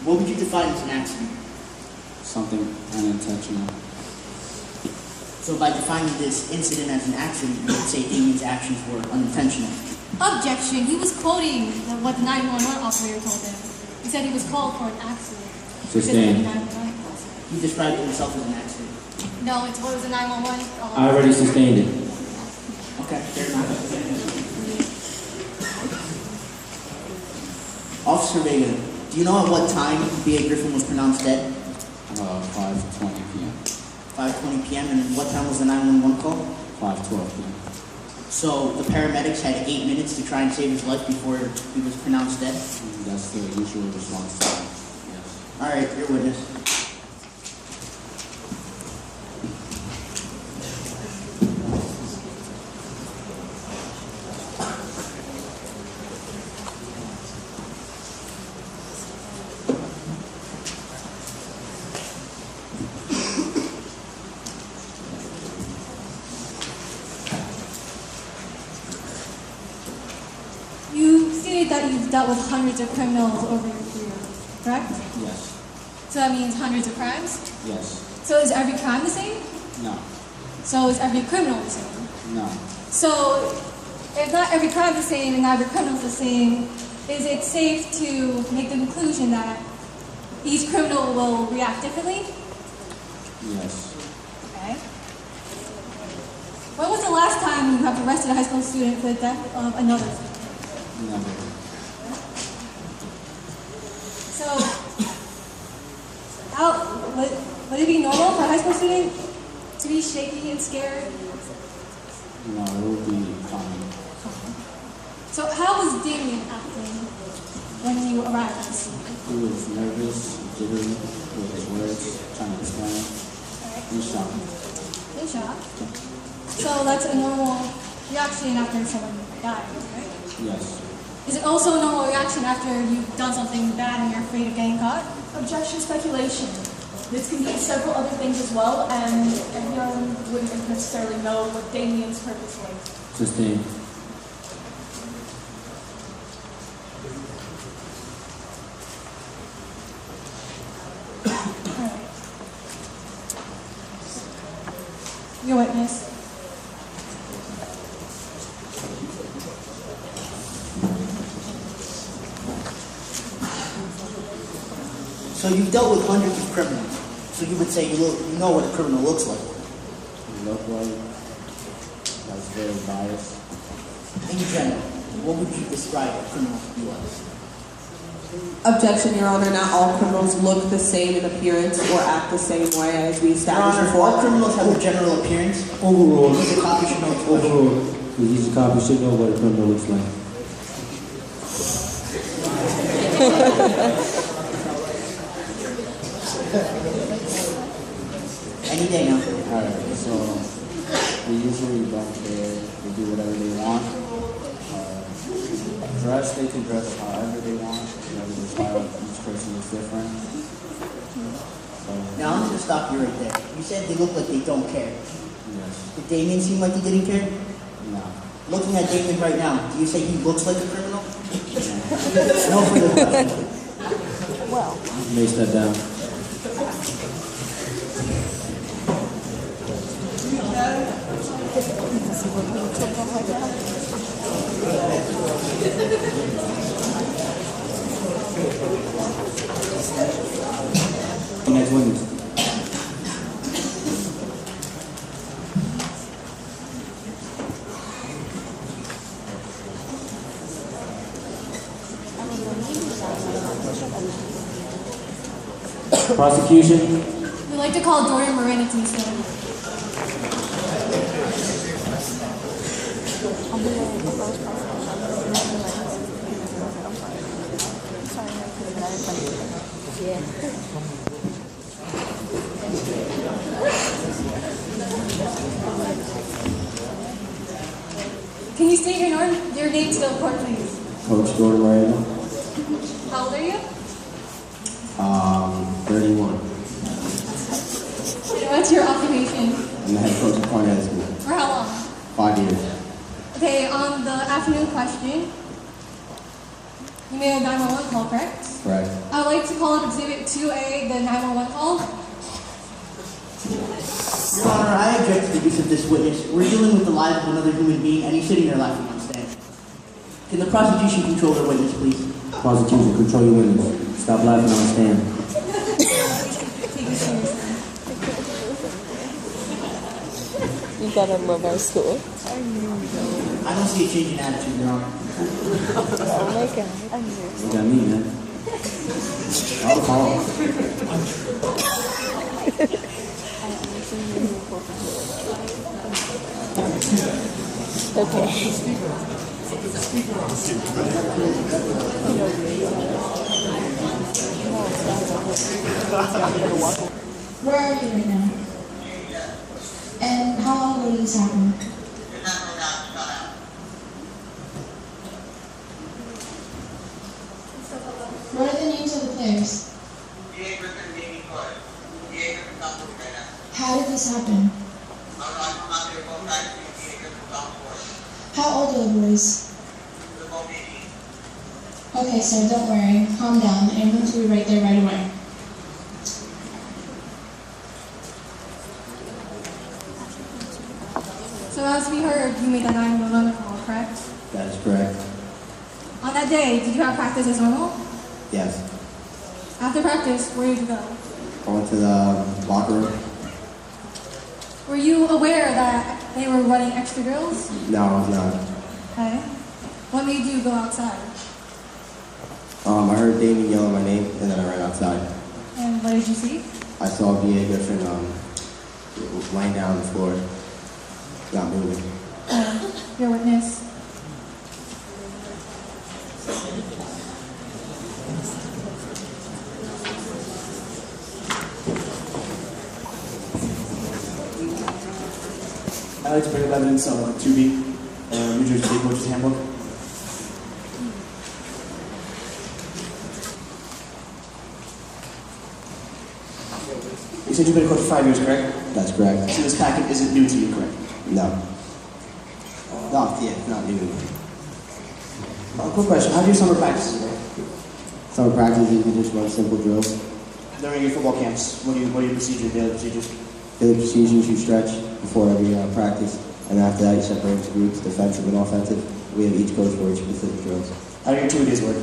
What would you define as an accident? Something unintentional. So by defining this incident as an accident, you would say Damien's actions were unintentional. Objection. He was quoting what the 911 operator told him. He said he was called for an accident. Sustained. He described himself as an accident. No, it was a 911. I already sustained it. Okay, fair enough. Officer Vega, do you know at what time B.A. Griffin was pronounced dead? 5:20 p.m. 5:20 p.m. And what time was the 911 call? 5:12 p.m. So the paramedics had 8 minutes to try and save his life before he was pronounced dead? That's the usual response time. Yes. All right, your witness. You stated that you've dealt with hundreds of criminals over your career, correct? Yes. So that means hundreds of crimes? Yes. So is every crime the same? No. So is every criminal the same? No. So if not every crime is the same and not every criminal is the same, is it safe to make the conclusion that each criminal will react differently? Yes. Okay. When was the last time you have arrested a high school student for the death of another student? Never. So, would it be normal for a high school student to be shaky and scared? No, it would be common. So how was Damien acting when you arrived at the scene? He was nervous, jittery with his words, trying to explain. In shock. In shock. So that's a normal reaction after someone died, right? Yes. Is it also a normal reaction after you've done something bad and you're afraid of getting caught? Objection, speculation. This can mean several other things as well, and everyone wouldn't necessarily know what Damien's purpose was. Sustained. Alright. Your witness. So you've dealt with hundreds of criminals. So you would say you know what a criminal looks like. He looked like that's very biased. In general, what would you describe a criminal to be like? Objection, Your Honor. Not all criminals look the same in appearance or act the same way as we Your established Honor, before. all criminals have a general appearance. Overall. The copy should know its question. Overall. He's a cop, he should know what a criminal looks like. Any day now. Alright, so they usually don't care. They do whatever they want. Dress, they can dress however they want. Whatever their style, each person is different. So, Now I'm going to stop you right there. You said they look like they don't care. yes. Did Damien seem like he didn't care? No. Looking at Damien right now, do you say he looks like a criminal? No further question. Mace that down. The next witness. Prosecution. We'd like to call Dorian Moran to the stand. Can you state your name to the court, please? Coach Jordan Moreno. How old are you? 31. And what's your occupation? I'm the head coach of Point High School. For how long? 5 years. Okay, on the afternoon question, You made a 911 call, correct? Correct. I would like to call up Exhibit 2A, the 911 call. Your Honor, I object to the use of this witness. We're dealing with the life of another human being, and he's sitting there laughing on stand. Can the prosecution control their witness, please? Prosecution, control your witness. Stop laughing on stand. Take it seriously. You gotta love our school. I don't see a change in attitude, Your Honor. Oh my god. Look at me, man. I'll call. Okay. Where are you right now? And how long ago did this happen? What are the names of the players? How did this happen? How old are the boys? Okay, sir, don't worry. Calm down. The ambulance will be right there right away. So as we heard, you made that 911 call, correct? That is correct. On that day, did you have practice as normal? Yes. After practice, where did you go? I went to the locker room. Were you aware that they were running extra drills? No, I was not. Okay. What made you go outside? I heard Damien yell my name, and then I ran outside. And what did you see? I saw V.A. Griffin lying down on the floor, not moving. Your witness. I'd like to bring up evidence on 2B, New Jersey State Coaches Handbook. You said you've been a coach for 5 years, correct? That's correct. So this packet isn't new to you, correct? No. No, yeah, it's not new. Quick question, how do your summer practices work? Summer practice, you can just run simple drills. During your football camps, what are your procedures, daily procedures? Daily procedures, you stretch before every practice, and after that you separate into groups, defensive and offensive. We have each coach for each specific drills. How do your 2 days work?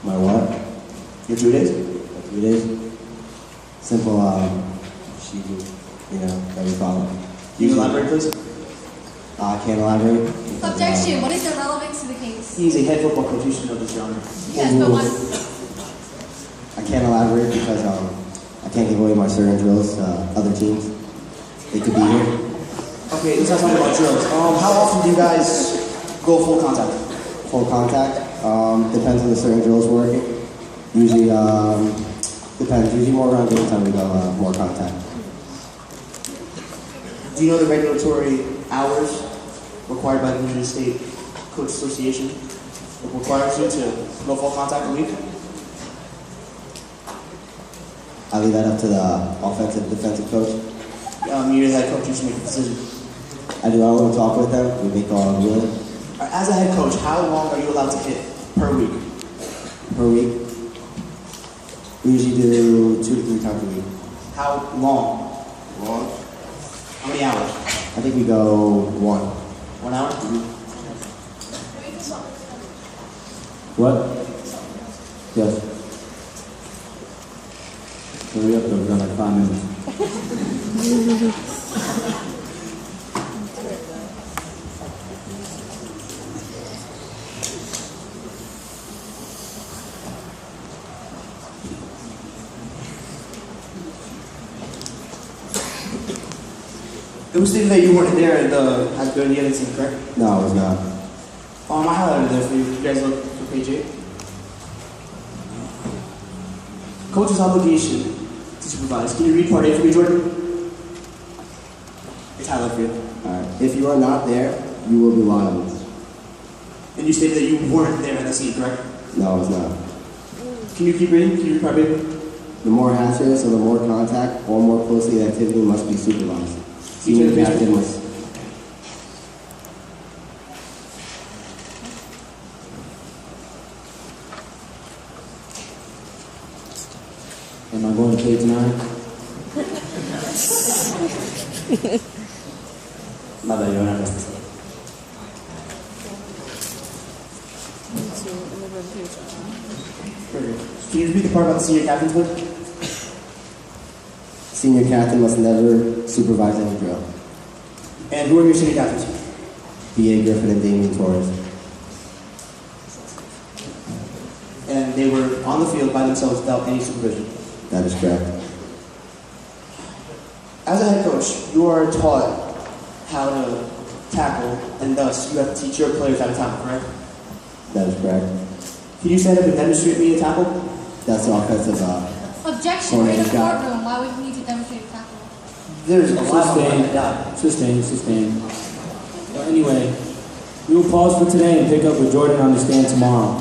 My what? Your 2 days? 3 days? Simple procedure, that we follow. Can you elaborate, please? I can't elaborate. because, Objection. What is the relevance to the case? He's a head football coach, you should know this, Your Honor. Yes, but what? I can't elaborate because I can't give away my certain drills to other teams. They could be here. Okay, let's not talk about drills. How often do you guys go full contact? Full contact, depends on the certain drills we're working. Usually, depends. Usually more around game time we go more contact. Do you know the regulatory hours required by the New Jersey State Coach Association that requires you to go full contact a week? I leave that up to the offensive, defensive coach. You're the head coach, you should make a decision. I do all the talk with them. We make all the deal As a head coach, how long are you allowed to hit per week? per week. We usually do 2 to 3 times a week. How long? Long? How many hours? I think we go 1. 1 hour? What? Yes. Hurry up, though. We've got like 5 minutes. It was stated that you weren't there at the evidence scene, correct? No, I was not. I highlighted there for you. You guys look for page 8. Coach's obligation to supervise. Can you read part 8 for me, Jordan? It's highlighted for you. Alright. If you are not there, you will be liable. And you stated that you weren't there at the scene, correct? No, I was not. Can you keep reading? Can you read part 8? The more hazardous or the more contact or more closely the activity must be supervised. Senior captain must. the K-9? My bad, Your Honor. Can you repeat the part about the senior captain's hood? Senior captain must never supervise any drill. And who are your senior captains? B.A. Griffin and Damian Torres. And they were on the field by themselves without any supervision. That is correct. As a head coach, you are taught how to tackle, and thus you have to teach your players how to tackle, correct? That is correct. Can you stand up and demonstrate me a tackle? That's offensive. Objection, we're in a Scott. courtroom. Why would we need to demonstrate a tackle? There's a lot of Sustained. that. Sustained. Well, anyway, we will pause for today and pick up with Jordan on the stand tomorrow.